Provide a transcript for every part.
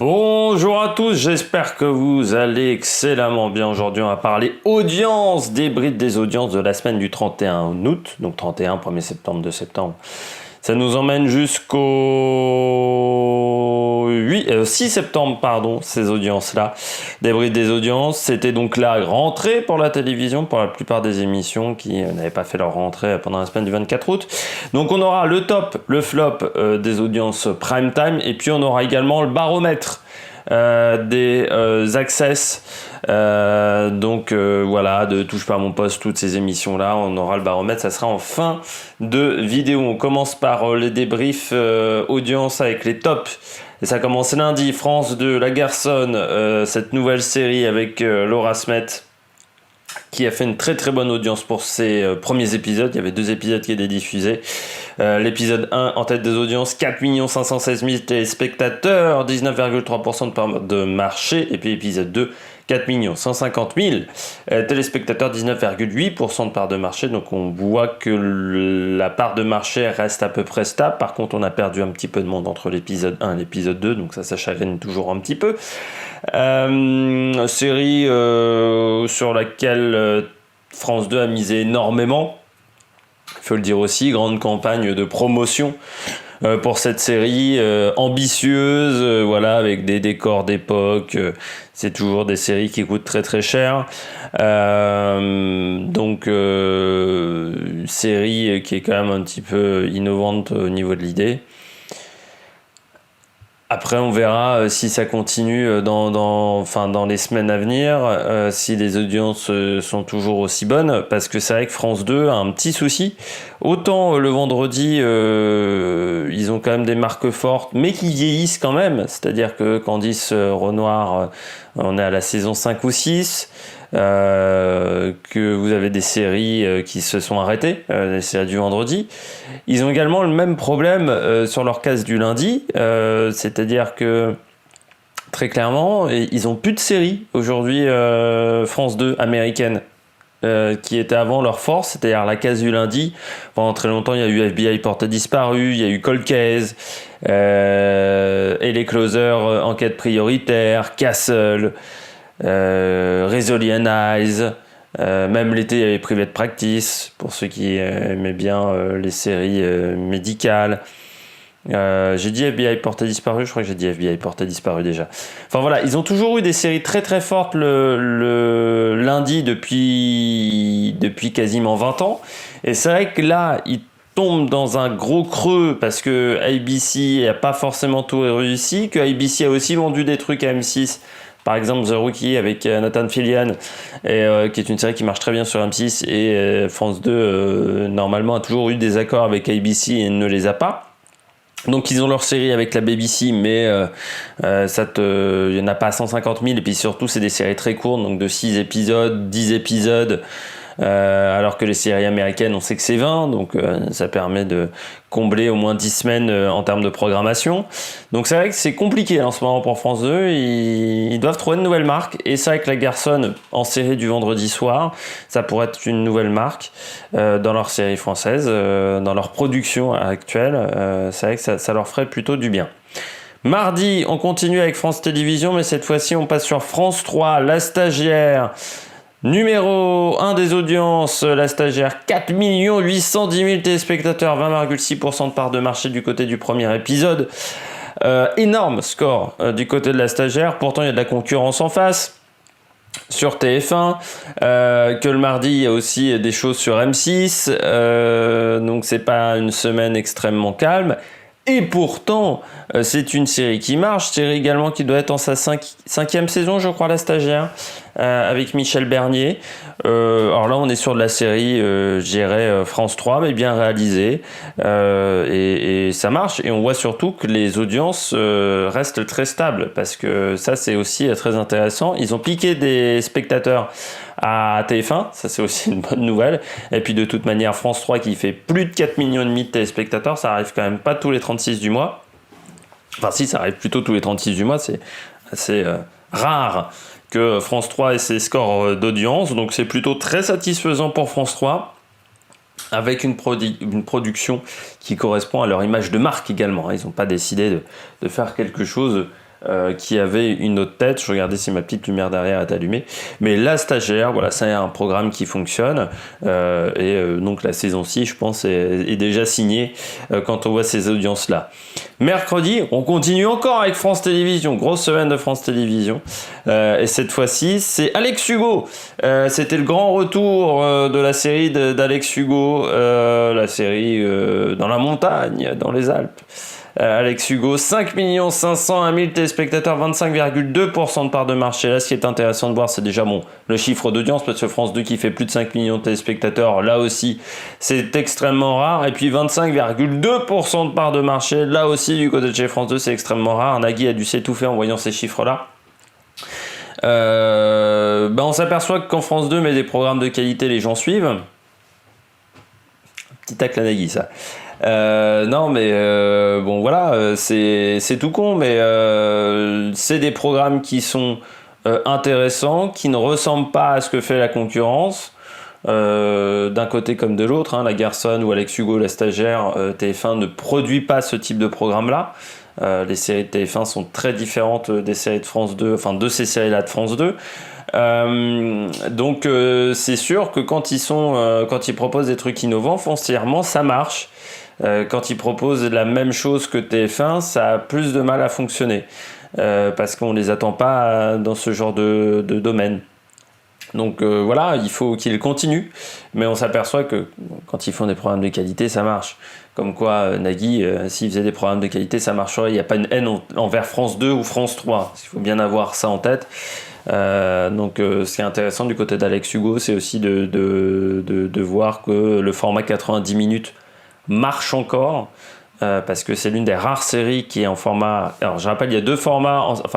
Bonjour à tous, j'espère que vous allez excellemment bien. Aujourd'hui, on va parler audience, débrief des audiences de la semaine du 31 août, donc 31, 1er septembre, 2 septembre. Ça nous emmène jusqu'au 6 septembre, ces audiences-là. Débrief des audiences, c'était donc la rentrée pour la télévision, pour la plupart des émissions qui n'avaient pas fait leur rentrée pendant la semaine du 24 août. Donc on aura le top, le flop des audiences prime time, et puis on aura également le baromètre des access. Voilà, de Touche pas à mon poste, toutes ces émissions là, on aura le baromètre, ça sera en fin de vidéo. On commence par les débriefs audience avec les tops, et ça commence lundi. France 2, La Garçonne, cette nouvelle série avec Laura Smet qui a fait une très très bonne audience pour ses premiers épisodes. Il y avait 2 épisodes qui étaient diffusés. L'épisode 1 en tête des audiences, 4 516 000 téléspectateurs, 19,3% de part de marché. Et puis épisode 2, 4 150 000 téléspectateurs, 19,8% de part de marché. Donc on voit que la part de marché reste à peu près stable. Par contre, on a perdu un petit peu de monde entre l'épisode 1 et l'épisode 2. Donc ça chagrine toujours un petit peu. Série sur laquelle France 2 a misé énormément. Il faut le dire aussi, grande campagne de promotion pour cette série ambitieuse, voilà, avec des décors d'époque. C'est toujours des séries qui coûtent très très cher. Série qui est quand même un petit peu innovante au niveau de l'idée. Après, on verra si ça continue dans les semaines à venir, si les audiences sont toujours aussi bonnes, parce que c'est vrai que France 2 a un petit souci. Autant le vendredi, ils ont quand même des marques fortes, mais qui vieillissent quand même. C'est-à-dire que Candice Renoir, on est à la saison 5 ou 6. Que vous avez des séries qui se sont arrêtées, les séries du vendredi. Ils ont également le même problème sur leur case du lundi, c'est-à-dire que très clairement, ils ont plus de séries aujourd'hui, France 2 américaine, qui était avant leur force, c'est-à-dire la case du lundi. Pendant très longtemps, il y a eu FBI Portée Disparue, il y a eu Cold Case, et les closers Enquête prioritaire, Castle, Resolute Eyes, même l'été il y avait Private Practice pour ceux qui aimaient bien les séries médicales. J'ai dit FBI Portée Disparue, je crois que j'ai dit FBI Portée Disparue déjà. Enfin voilà, ils ont toujours eu des séries très très fortes le lundi depuis quasiment 20 ans, et c'est vrai que là ils tombent dans un gros creux parce que ABC n'a pas forcément tout réussi, que ABC a aussi vendu des trucs à M6. Par exemple, The Rookie avec Nathan Fillion, qui est une série qui marche très bien sur M6, et France 2, normalement, a toujours eu des accords avec ABC et ne les a pas. Donc ils ont leur série avec la BBC, mais il n'y en a pas 150 000, et puis surtout c'est des séries très courtes, donc de 6 épisodes, 10 épisodes, alors que les séries américaines on sait que c'est 20, donc ça permet de combler au moins 10 semaines en termes de programmation. Donc c'est vrai que c'est compliqué en ce moment pour France 2, ils doivent trouver une nouvelle marque, et c'est vrai que La Garçonne en série du vendredi soir, ça pourrait être une nouvelle marque dans leur série française, dans leur production actuelle. C'est vrai que ça leur ferait plutôt du bien. Mardi, on continue avec France Télévisions, mais cette fois-ci on passe sur France 3, La Stagiaire. Numéro 1 des audiences, La Stagiaire, 4 810 000 téléspectateurs, 20,6% de part de marché du côté du premier épisode. Énorme score du côté de La Stagiaire, pourtant il y a de la concurrence en face. Sur TF1, que le mardi il y a aussi des choses sur M6, donc c'est pas une semaine extrêmement calme. Et pourtant, c'est une série qui marche, série également qui doit être en sa cinquième saison, je crois, La Stagiaire, avec Michel Bernier. Alors là, on est sur de la série, je dirais, France 3, mais bien réalisée, et ça marche. Et on voit surtout que les audiences restent très stables, parce que ça, c'est aussi très intéressant. Ils ont piqué des spectateurs à TF1, ça c'est aussi une bonne nouvelle. Et puis de toute manière, France 3 qui fait plus de 4,5 millions de téléspectateurs, ça arrive quand même pas tous les 36 du mois. Enfin si, ça arrive plutôt tous les 36 du mois, c'est assez rare que France 3 ait ses scores d'audience, donc c'est plutôt très satisfaisant pour France 3, avec une production qui correspond à leur image de marque également. Ils n'ont pas décidé de faire quelque chose qui avait une autre tête. Je regardais si ma petite lumière derrière est allumée. Mais La Stagiaire, voilà, c'est un programme qui fonctionne. Donc la saison 6, je pense, est déjà signée quand on voit ces audiences-là. Mercredi, on continue encore avec France Télévisions. Grosse semaine de France Télévisions. Et cette fois-ci, c'est Alex Hugo. C'était le grand retour de la série d'Alex Hugo. La série dans la montagne, dans les Alpes. Alex Hugo, 5 500 000 téléspectateurs, 25,2% de part de marché. Là, ce qui est intéressant de voir, c'est déjà le chiffre d'audience, parce que France 2 qui fait plus de 5 millions de téléspectateurs, là aussi, c'est extrêmement rare. Et puis 25,2% de part de marché, là aussi, du côté de chez France 2, c'est extrêmement rare. Nagui a dû s'étouffer en voyant ces chiffres-là. On s'aperçoit que quand France 2 met des programmes de qualité, les gens suivent. Petit tacle à Nagui, ça. C'est tout con, mais c'est des programmes qui sont intéressants, qui ne ressemblent pas à ce que fait la concurrence, d'un côté comme de l'autre. La Garçonne ou Alex Hugo, La Stagiaire, TF1 ne produit pas ce type de programme-là. Les séries de TF1 sont très différentes des séries de France 2, enfin de ces séries-là de France 2. Donc c'est sûr que quand ils proposent des trucs innovants, foncièrement, ça marche. Quand ils proposent la même chose que TF1, ça a plus de mal à fonctionner parce qu'on les attend pas dans ce genre de domaine. Donc il faut qu'ils continuent, mais on s'aperçoit que quand ils font des programmes de qualité, ça marche. Comme quoi, Nagui, s'il faisait des programmes de qualité, ça marcherait. Il n'y a pas une haine envers France 2 ou France 3. Il faut bien avoir ça en tête. Ce qui est intéressant du côté d'Alex Hugo, c'est aussi de voir que le format 90 minutes marche encore. Parce que c'est l'une des rares séries qui est en format... Alors, je rappelle, il y a il y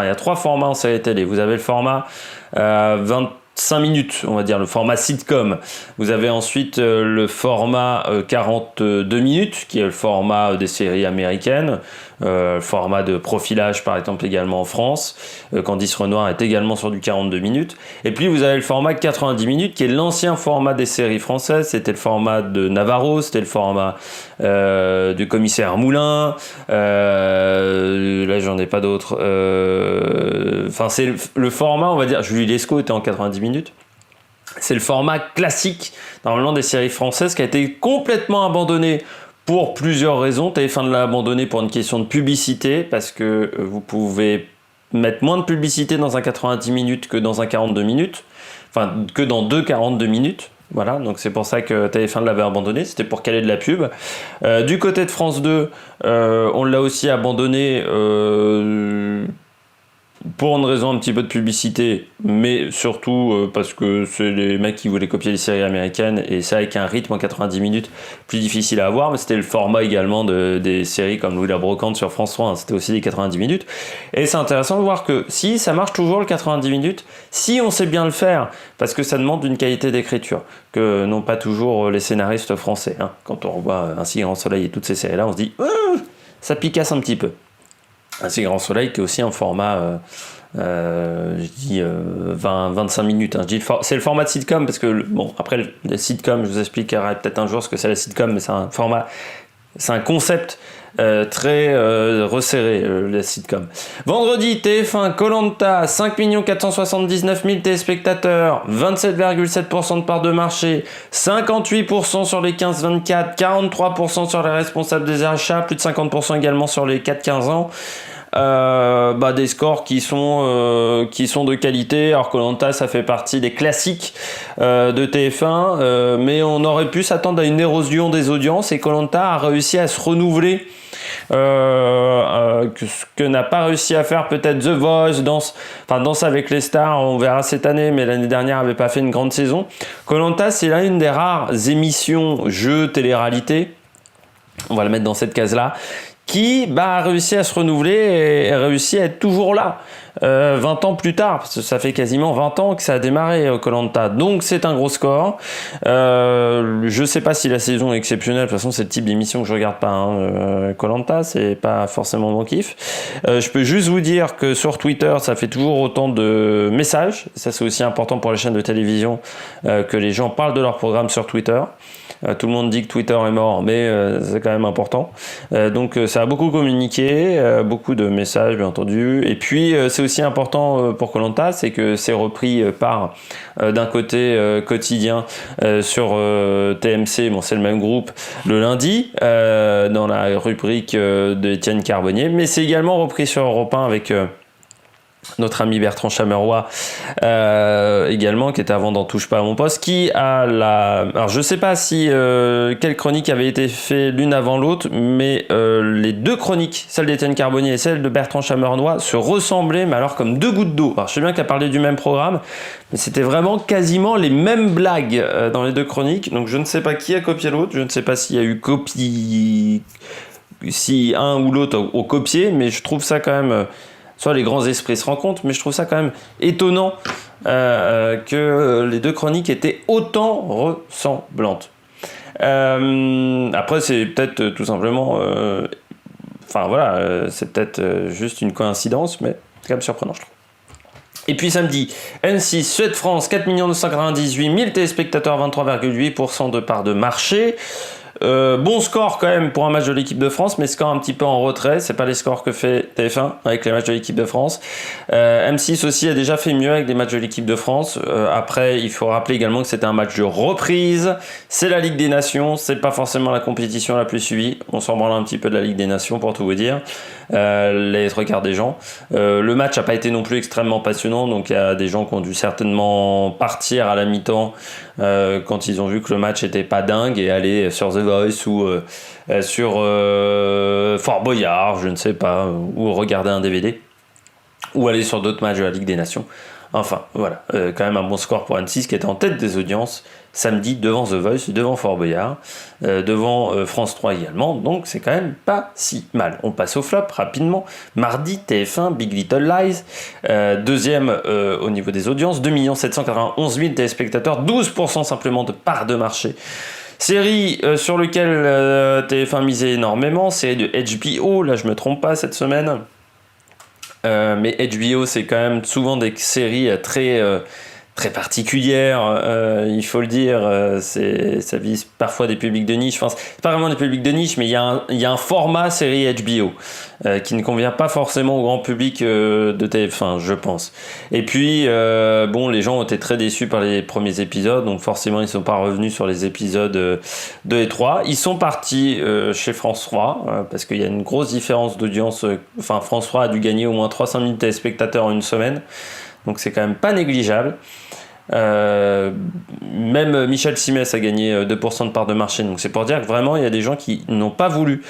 a 3 formats en série télé. Vous avez le format 25 minutes, on va dire, le format sitcom. Vous avez ensuite le format 42 minutes, qui est le format des séries américaines. Format de profilage, par exemple, également en France. Candice Renoir est également sur du 42 minutes. Et puis, vous avez le format 90 minutes, qui est l'ancien format des séries françaises. C'était le format de Navarro, c'était le format du commissaire Moulin. Là, j'en ai pas d'autres. C'est le format, on va dire, Julie Lescaut était en 90 minutes. C'est le format classique, normalement, des séries françaises, qui a été complètement abandonné pour plusieurs raisons. TF1 l'a abandonné pour une question de publicité, parce que vous pouvez mettre moins de publicité dans un 90 minutes que dans un 42 minutes, enfin que dans 2 42 minutes. Voilà, donc c'est pour ça que TF1 l'avait abandonné, c'était pour caler de la pub. Du côté de France 2, on l'a aussi abandonné pour une raison un petit peu de publicité, mais surtout parce que c'est les mecs qui voulaient copier les séries américaines, et ça avec un rythme en 90 minutes plus difficile à avoir. Mais c'était le format également des séries comme Louis la Brocante sur France 3, c'était aussi des 90 minutes. Et c'est intéressant de voir que si ça marche toujours le 90 minutes, si on sait bien le faire, parce que ça demande une qualité d'écriture que n'ont pas toujours les scénaristes français. Quand on revoit Un si grand soleil et toutes ces séries-là, on se dit ça picasse un petit peu. Un si grand soleil qui est aussi un format 25 minutes. C'est le format de sitcom, parce que après le sitcom, je vous expliquerai peut-être un jour ce que c'est la sitcom, mais c'est un concept très resserré, la sitcom. Vendredi, TF1, Koh-Lanta, 5 479 000 téléspectateurs, 27,7% de part de marché, 58% sur les 15-24, 43% sur les responsables des achats, plus de 50% également sur les 4-15 ans. Des scores qui sont de qualité. Alors Koh-Lanta, ça fait partie des classiques de TF1, mais on aurait pu s'attendre à une érosion des audiences, et Koh-Lanta a réussi à se renouveler, ce que n'a pas réussi à faire peut-être The Voice, Danse avec les stars, on verra cette année, mais l'année dernière avait pas fait une grande saison. Koh-Lanta, c'est là une des rares émissions jeux télé-réalité, on va le mettre dans cette case-là, qui a réussi à se renouveler et a réussi à être toujours là 20 ans plus tard, parce que ça fait quasiment 20 ans que ça a démarré Koh-Lanta, donc c'est un gros score. Je sais pas si la saison est exceptionnelle, de toute façon c'est le type d'émission que je regarde pas, Koh-Lanta, c'est pas forcément mon kiff. Je peux juste vous dire que sur Twitter ça fait toujours autant de messages, ça c'est aussi important pour les chaînes de télévision, que les gens parlent de leur programme sur Twitter. Tout le monde dit que Twitter est mort, mais c'est quand même important. Donc ça a beaucoup communiqué, beaucoup de messages bien entendu. Et puis c'est aussi important pour Koh Lanta, c'est que c'est repris par d'un côté quotidien sur TMC, bon c'est le même groupe, le lundi, dans la rubrique de Étienne Carbonnier, mais c'est également repris sur Europe 1 avec notre ami Bertrand Chameroy également, qui était avant d'En touche pas à mon poste, qui a la... Alors je sais pas si quelle chronique avait été fait l'une avant l'autre, mais les deux chroniques, celle d'Étienne Carbonnier et celle de Bertrand Chameroy, se ressemblaient, mais alors comme deux gouttes d'eau. Alors je sais bien qu'elle parlait du même programme, mais c'était vraiment quasiment les mêmes blagues dans les deux chroniques, donc je ne sais pas qui a copié l'autre, je ne sais pas s'il y a eu copie... si un ou l'autre ont copié, mais je trouve ça quand même... Soit les grands esprits se rencontrent, mais je trouve ça quand même étonnant que les deux chroniques étaient autant ressemblantes. Après, c'est peut-être tout simplement... c'est peut-être juste une coïncidence, mais c'est quand même surprenant, je trouve. Et puis samedi, N6, Suède-France, 4 298 000 téléspectateurs, 23,8% de part de marché. Bon score quand même pour un match de l'équipe de France, mais score un petit peu en retrait, c'est pas les scores que fait TF1 avec les matchs de l'équipe de France. M6 aussi a déjà fait mieux avec des matchs de l'équipe de France. Après, il faut rappeler également que c'était un match de reprise, c'est la Ligue des Nations, c'est pas forcément la compétition la plus suivie, on s'en branle un petit peu de la Ligue des Nations pour tout vous dire, les trois quarts des gens. Le match a pas été non plus extrêmement passionnant, donc il y a des gens qui ont dû certainement partir à la mi-temps quand ils ont vu que le match était pas dingue et aller sur The Voice ou sur Fort Boyard, je ne sais pas, ou regarder un DVD ou aller sur d'autres matchs de la Ligue des Nations. Enfin, voilà, quand même un bon score pour M6 qui était en tête des audiences samedi devant The Voice, devant Fort Boyard, devant France 3 également, donc c'est quand même pas si mal. On passe au flop rapidement. Mardi, TF1, Big Little Lies, deuxième au niveau des audiences, 2 791 000 téléspectateurs, 12% simplement de part de marché. Série sur laquelle TF1 misait énormément, série de HBO, là je me trompe pas cette semaine. Mais HBO c'est quand même souvent des séries très particulière, il faut le dire, ça vise parfois des publics de niche, enfin c'est pas vraiment des publics de niche, mais il y a un format série HBO qui ne convient pas forcément au grand public de TF1, je pense. Et puis les gens ont été très déçus par les premiers épisodes, donc forcément ils sont pas revenus sur les épisodes 2 et 3. Ils sont partis chez France 3 parce qu'il y a une grosse différence d'audience, France 3 a dû gagner au moins 300 000 téléspectateurs en une semaine, donc c'est quand même pas négligeable. Même Michel Simès a gagné 2% de part de marché, donc c'est pour dire que vraiment il y a des gens qui n'ont pas voulu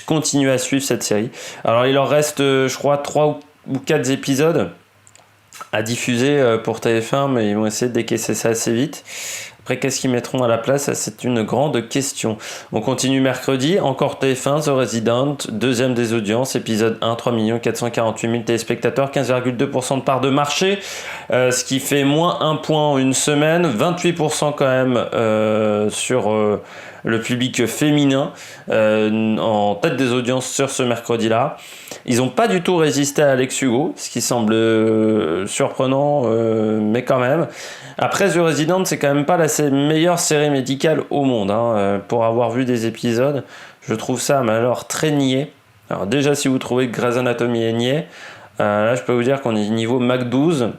continuer à suivre cette série. Alors il leur reste je crois 3 ou 4 épisodes à diffuser pour TF1, mais ils vont essayer de décaisser ça assez vite. Après, qu'est-ce qu'ils mettront à la place? C'est une grande question. On continue mercredi, encore TF1, The Resident, deuxième des audiences, épisode 1, 3 448 000 téléspectateurs, 15,2% de part de marché, ce qui fait moins 1 point en une semaine, 28% quand même sur le public féminin, en tête des audiences sur ce mercredi-là. Ils n'ont pas du tout résisté à Alex Hugo, ce qui semble surprenant, mais quand même. Après, The Resident, c'est quand même pas la meilleure série médicale au monde. Pour avoir vu des épisodes, je trouve ça, mais alors, très niais. Alors déjà, si vous trouvez que Grey's Anatomy est niais, là, je peux vous dire qu'on est niveau Mac 12.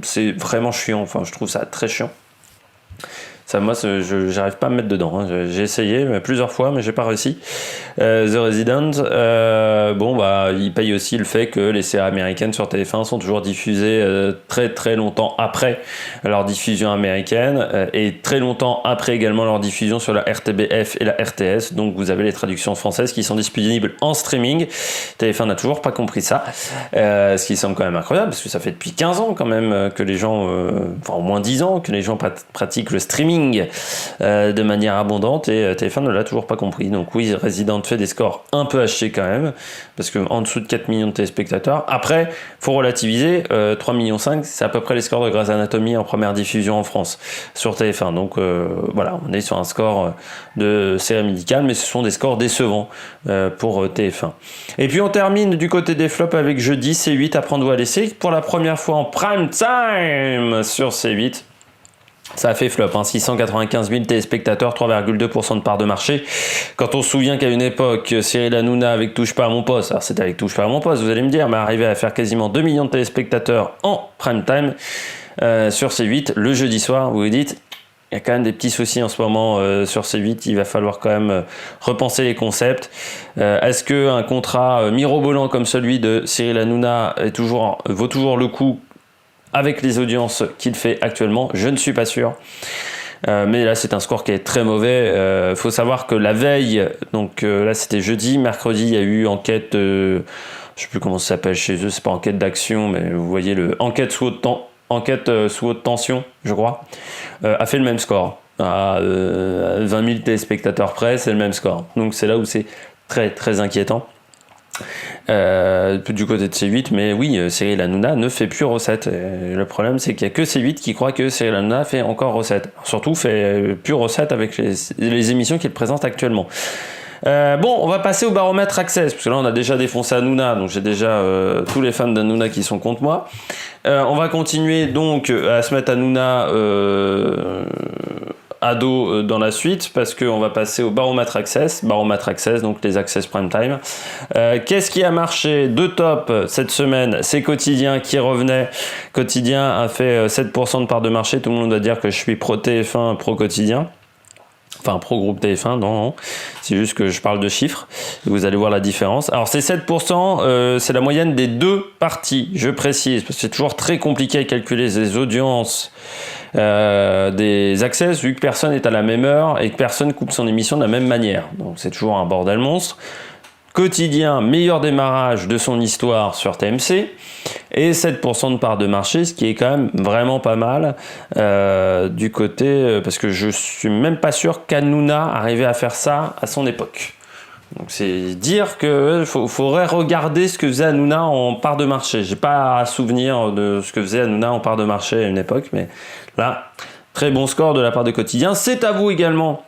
C'est vraiment chiant. Enfin, je trouve ça très chiant. Ça, moi, j'arrive pas à me mettre dedans. J'ai essayé plusieurs fois, mais j'ai pas réussi. The Resident, il paye aussi le fait que les séries américaines sur TF1 sont toujours diffusées très très longtemps après leur diffusion américaine et très longtemps après également leur diffusion sur la RTBF et la RTS. Donc vous avez les traductions françaises qui sont disponibles en streaming. TF1 n'a toujours pas compris ça, ce qui semble quand même incroyable parce que ça fait depuis 15 ans quand même que les gens, au moins 10 ans que les gens pratiquent le streaming de manière abondante et TF1 ne l'a toujours pas compris. Donc oui, Resident fait des scores un peu hachés quand même parce que en dessous de 4 millions de téléspectateurs. Après, faut relativiser, 3,5 millions, c'est à peu près les scores de Grey's Anatomy en première diffusion en France sur TF1. Donc on est sur un score de série médicale, mais ce sont des scores décevants pour TF1. Et puis on termine du côté des flops avec jeudi C8 Apprendre ou à laisser pour la première fois en prime time sur C8. Ça a fait flop, hein, 695 000 téléspectateurs, 3,2% de part de marché. Quand on se souvient qu'à une époque, Cyril Hanouna avec Touche pas à mon poste, alors c'était avec Touche pas à mon poste, vous allez me dire, mais arrivé à faire quasiment 2 millions de téléspectateurs en prime time sur C8, le jeudi soir, vous vous dites, il y a quand même des petits soucis en ce moment sur C8, il va falloir quand même repenser les concepts. Est-ce qu'un contrat mirobolant comme celui de Cyril Hanouna vaut toujours le coup avec les audiences qu'il fait actuellement? Je ne suis pas sûr. Mais là, c'est un score qui est très mauvais. Faut savoir que la veille, donc là, c'était jeudi, mercredi, il y a eu enquête, je sais plus comment ça s'appelle chez eux, c'est pas enquête d'action, mais vous voyez enquête sous haute tension, je crois, a fait le même score. À 20 000 téléspectateurs près, c'est le même score. Donc c'est là où c'est très très inquiétant. Du côté de C8, mais oui, Cyril Hanouna ne fait plus recette. Et le problème, c'est qu'il n'y a que C8 qui croit que Cyril Hanouna fait encore recette. Surtout, fait plus recette avec les émissions qu'il présente actuellement. Bon, on va passer au baromètre Access, parce que là, on a déjà défoncé Hanouna, donc j'ai déjà tous les fans d'Hanouna qui sont contre moi. On va continuer donc à se mettre Hanouna à dos dans la suite, parce qu'on va passer au baromètre Access, donc les Access Prime Time. Qu'est-ce qui a marché de top cette semaine? C'est Quotidien qui revenait. Quotidien a fait 7% de part de marché. Tout le monde va dire que je suis pro TF1, pro Quotidien. Enfin, pro groupe TF1, non. C'est juste que je parle de chiffres. Vous allez voir la différence. Alors, ces 7%, c'est la moyenne des deux parties, je précise, parce que c'est toujours très compliqué à calculer les audiences des Access, vu que personne n'est à la même heure et que personne coupe son émission de la même manière. Donc, c'est toujours un bordel monstre. Quotidien, meilleur démarrage de son histoire sur TMC, et 7% de part de marché, ce qui est quand même vraiment pas mal du côté, parce que je suis même pas sûr qu'Hanouna arrivait à faire ça à son époque. Donc c'est dire que faudrait regarder ce que faisait Hanouna en part de marché. J'ai pas à souvenir de ce que faisait Hanouna en part de marché à une époque, mais là, très bon score de la part de Quotidien. C'est à vous également.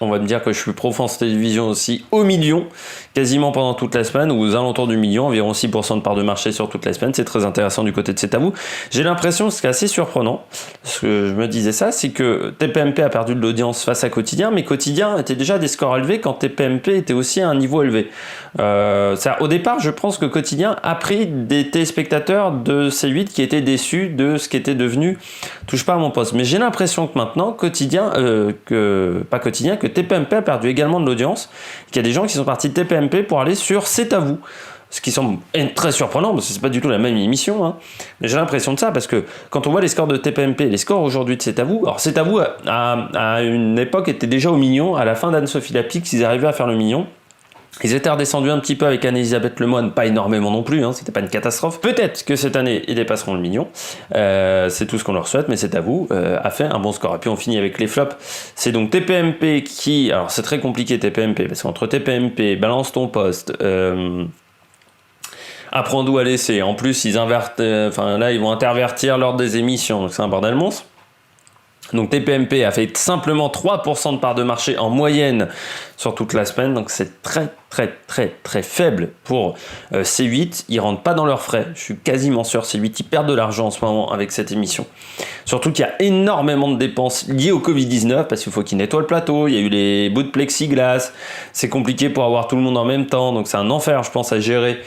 On va me dire que je suis pro France Télévisions aussi au million, quasiment pendant toute la semaine, ou aux alentours du million, environ 6% de part de marché sur toute la semaine. C'est très intéressant du côté de C'est à vous. J'ai l'impression, ce qui est assez surprenant, parce que je me disais ça, c'est que TPMP a perdu de l'audience face à Quotidien, mais Quotidien était déjà des scores élevés quand TPMP était aussi à un niveau élevé. Au départ, je pense que Quotidien a pris des téléspectateurs de C8 qui étaient déçus de ce qui était devenu Touche pas à mon poste. Mais j'ai l'impression que maintenant, que TPMP a perdu également de l'audience, qu'il y a des gens qui sont partis de TPMP pour aller sur C'est à vous. Ce qui semble très surprenant, parce que c'est pas du tout la même émission, hein. Mais j'ai l'impression de ça, parce que quand on voit les scores de TPMP, les scores aujourd'hui de C'est à vous, alors C'est à vous, à une époque, était déjà au million, à la fin d'Anne-Sophie Lapix, ils arrivaient à faire le million. Ils étaient redescendus un petit peu avec Anne-Elisabeth Lemoine, pas énormément non plus, hein, c'était pas une catastrophe. Peut-être que cette année, ils dépasseront le million, c'est tout ce qu'on leur souhaite, mais C'est à vous a fait un bon score. Et puis on finit avec les flops, c'est donc TPMP qui, alors c'est très compliqué TPMP, parce qu'entre TPMP, Balance ton poste, Apprends d'où à laisser, en plus ils ils vont intervertir l'ordre des émissions, donc c'est un bordel monstre. Donc TPMP a fait simplement 3% de part de marché en moyenne sur toute la semaine, donc c'est très très très très faible pour C8. Ils rentrent pas dans leurs frais, je suis quasiment sûr. C8, ils perdent de l'argent en ce moment avec cette émission. Surtout qu'il y a énormément de dépenses liées au Covid-19, parce qu'il faut qu'ils nettoient le plateau, il y a eu les bouts de plexiglas, c'est compliqué pour avoir tout le monde en même temps, donc c'est un enfer je pense à gérer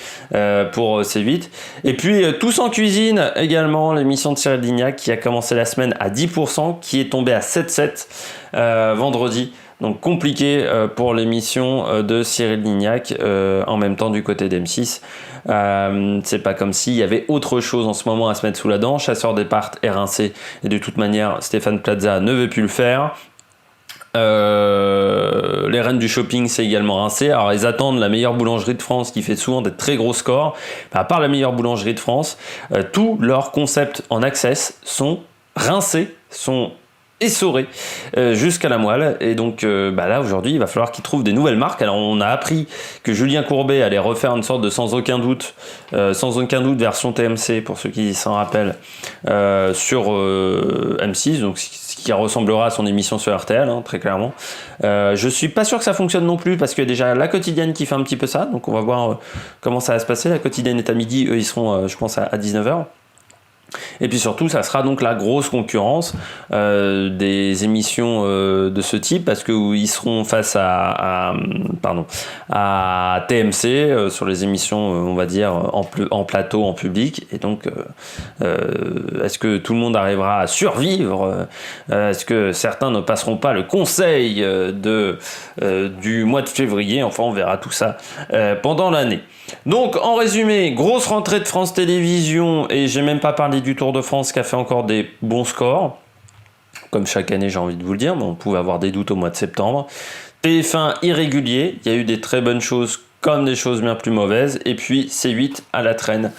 pour C8. Et puis Tous en cuisine également, l'émission de Cyril Lignac qui a commencé la semaine à 10%, qui est tombée à 7,7 vendredi. Donc compliqué pour l'émission de Cyril Lignac en même temps du côté d'M6. C'est pas comme s'il y avait autre chose en ce moment à se mettre sous la dent. Chasseur d'appart est rincé et de toute manière Stéphane Plaza ne veut plus le faire. Les reines du shopping c'est également rincé. Alors ils attendent la meilleure boulangerie de France qui fait souvent des très gros scores. À part la meilleure boulangerie de France, tous leurs concepts en access sont rincés, sont essoré jusqu'à la moelle, et donc là aujourd'hui il va falloir qu'ils trouvent des nouvelles marques. Alors on a appris que Julien Courbet allait refaire une sorte de sans aucun doute version TMC pour ceux qui s'en rappellent sur M6, donc ce qui ressemblera à son émission sur RTL, hein, très clairement. Je suis pas sûr que ça fonctionne non plus, parce qu'il y a déjà La Quotidienne qui fait un petit peu ça, donc on va voir comment ça va se passer. La Quotidienne est à midi, eux ils seront je pense à 19h. Et puis surtout, ça sera donc la grosse concurrence des émissions de ce type, parce qu'ils seront face à TMC sur les émissions, on va dire, en plateau, en public. Et donc, est-ce que tout le monde arrivera à survivre? Est-ce que certains ne passeront pas le conseil du mois de février? Enfin, on verra tout ça pendant l'année. Donc, en résumé, grosse rentrée de France Télévisions, et j'ai même pas parlé du Tour de France qui a fait encore des bons scores. Comme chaque année, j'ai envie de vous le dire, mais on pouvait avoir des doutes au mois de septembre. TF1 irrégulier, il y a eu des très bonnes choses comme des choses bien plus mauvaises. Et puis C8 à la traîne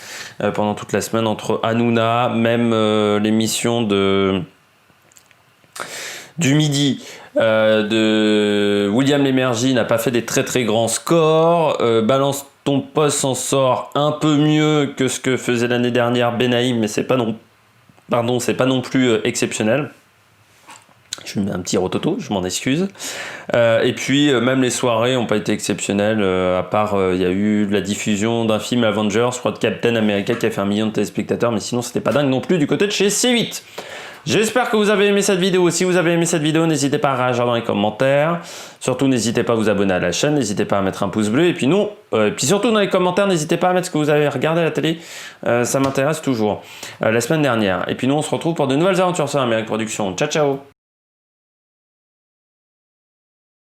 pendant toute la semaine entre Hanouna, même l'émission du midi de William Lémergie n'a pas fait des très très grands scores. Balance ton poste s'en sort un peu mieux que ce que faisait l'année dernière Benaïm, mais c'est pas non plus exceptionnel. Je me mets un petit rototo, je m'en excuse. Et puis, même les soirées n'ont pas été exceptionnelles, à part, il y a eu la diffusion d'un film Avengers, je crois, de Captain America, qui a fait 1 million de téléspectateurs, mais sinon, c'était pas dingue non plus du côté de chez C8. J'espère que vous avez aimé cette vidéo. Si vous avez aimé cette vidéo, n'hésitez pas à réagir dans les commentaires. Surtout, n'hésitez pas à vous abonner à la chaîne. N'hésitez pas à mettre un pouce bleu. Et puis puis surtout dans les commentaires, n'hésitez pas à mettre ce que vous avez regardé à la télé. Ça m'intéresse toujours. La semaine dernière. Et puis nous, on se retrouve pour de nouvelles aventures sur Amérique Production. Ciao, ciao!